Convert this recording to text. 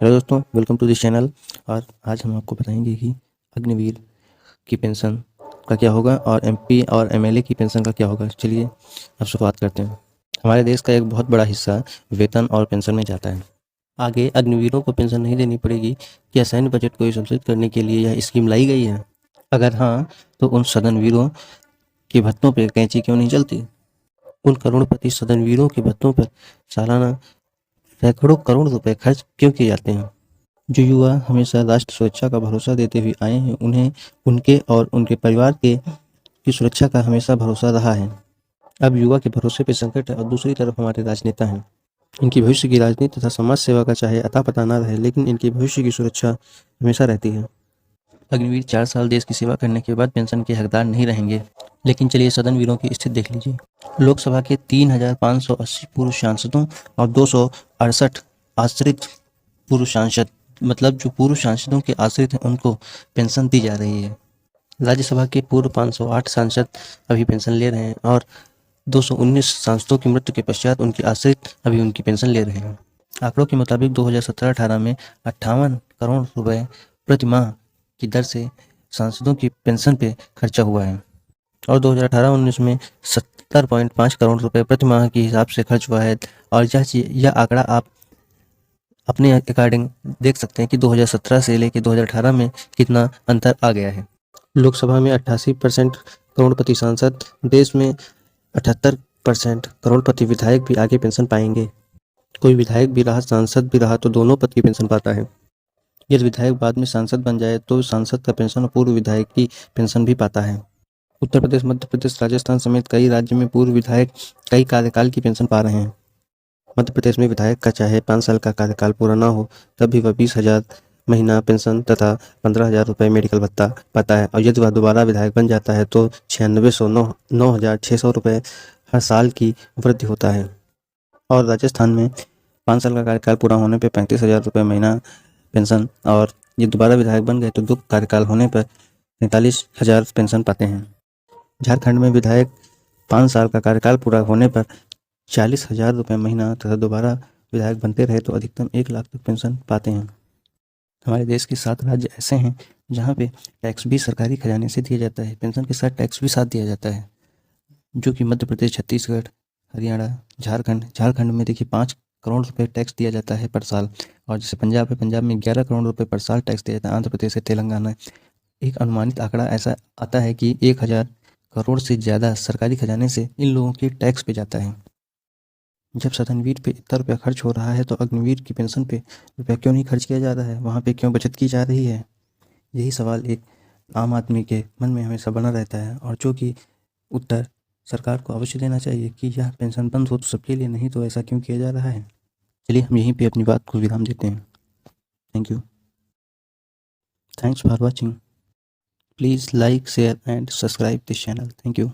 Hello दोस्तों, welcome to this channel. और आज हम आपको बताएंगे कि अग्निवीर की पेंशन का क्या होगा और एमपी और एमएलए की पेंशन का क्या होगा। चलिए अब शुरुआत करते हैं। हमारे देश का एक बहुत बड़ा हिस्सा वेतन और पेंशन में जाता है। आगे अग्निवीरों को पेंशन नहीं देनी पड़ेगी। क्या सैन्य बजट को संशोधित करने के लिए यह स्कीम लाई गई है? अगर हाँ, तो उन सदनवीरों के भत्तों पर कैंची क्यों नहीं चलती? उन करोड़पति सदनवीरों के भत्तों पर सालाना सैकड़ों करोड़ रुपए खर्च क्यों किए जाते हैं? जो युवा हमेशा राष्ट्र सुरक्षा का भरोसा देते हुए आए हैं, उन्हें उनके और उनके परिवार के की सुरक्षा का हमेशा भरोसा रहा है। अब युवा के भरोसे पे संकट है और दूसरी तरफ हमारे राजनेता हैं। इनकी भविष्य की राजनीति तथा समाज सेवा का चाहे अता पता ना रहे, लेकिन इनके भविष्य की सुरक्षा हमेशा रहती है। अग्निवीर 4 साल देश की सेवा करने के बाद पेंशन के हकदार नहीं रहेंगे। लेकिन चलिए सदनवीरों की स्थिति देख लीजिए। लोकसभा के 3,580 पूर्व सांसदों और 268 आश्रित पूर्व सांसद, मतलब जो पूर्व सांसदों के आश्रित हैं, उनको पेंशन दी जा रही है। राज्यसभा के पूर्व 508 सांसद अभी पेंशन ले रहे हैं और 219 सांसदों की मृत्यु के पश्चात उनके आश्रित अभी उनकी पेंशन ले रहे हैं। आंकड़ों के मुताबिक 2017-18 में 58 करोड़ रुपए प्रति माह की दर से सांसदों की पेंशन पे खर्चा हुआ है और 2018-19 में 70.5 करोड़ रुपए प्रति माह के हिसाब से खर्च हुआ है। और यह आंकड़ा आप अपने अकॉर्डिंग देख सकते हैं कि 2017 से लेकर 2018 में कितना अंतर आ गया है। लोकसभा में 88% करोड़पति सांसद, देश में 78% करोड़पति विधायक भी आगे पेंशन पाएंगे। कोई विधायक भी रहा, सांसद भी रहा, तो दोनों पद की पेंशन पाता है। यदि विधायक बाद में सांसद बन जाए तो सांसद का पेंशन और पूर्व विधायक की पेंशन भी पाता है। उत्तर प्रदेश, मध्य प्रदेश, राजस्थान समेत कई राज्यों में पूर्व विधायक कई कार्यकाल की पेंशन पा रहे हैं। मध्य प्रदेश में विधायक का चाहे 5 साल का कार्यकाल पूरा ना हो, तब भी वह 20,000 महीना पेंशन तथा 15,000 रुपये मेडिकल भत्ता पाता है। और यदि वह दोबारा विधायक बन जाता है तो 9,600 रुपये हर साल की वृद्धि होता है। और राजस्थान में 5 साल का कार्यकाल पूरा होने पर 35,000 रुपये महीना पेंशन, और ये दोबारा विधायक बन गए तो 2 कार्यकाल होने पर 43,000 पेंशन पाते हैं। झारखंड में विधायक 5 साल का कार्यकाल पूरा होने पर 40,000 रुपये महीना तथा दोबारा विधायक बनते रहे तो अधिकतम 1 लाख तक पेंशन पाते हैं। हमारे देश के 7 राज्य ऐसे हैं जहाँ पे टैक्स भी सरकारी खजाने से दिया जाता है, पेंशन के साथ टैक्स भी साथ दिया जाता है, जो कि मध्य प्रदेश, छत्तीसगढ़, हरियाणा, झारखंड में देखिए 5 करोड़ रुपये टैक्स दिया जाता है पर साल। और जैसे पंजाब है, पंजाब में 11 करोड़ रुपये पर साल टैक्स दिया जाता है। आंध्र प्रदेश है, तेलंगाना। एक अनुमानित आंकड़ा ऐसा आता है कि 1,000 करोड़ से ज़्यादा सरकारी खजाने से इन लोगों के टैक्स पे जाता है। जब सदनवीर पे इतना रुपया खर्च हो रहा है तो अग्निवीर की पेंशन पे रुपया क्यों नहीं खर्च किया जा रहा है? वहाँ पे क्यों बचत की जा रही है? यही सवाल एक आम आदमी के मन में हमेशा बना रहता है, और जो कि उत्तर सरकार को अवश्य देना चाहिए कि यह पेंशन बंद हो तो सबके लिए, नहीं तो ऐसा क्यों किया जा रहा है। चलिए हम यहीं पे अपनी बात को विराम देते हैं। Thank you. Thanks for watching. Please like, share and subscribe this channel. Thank you.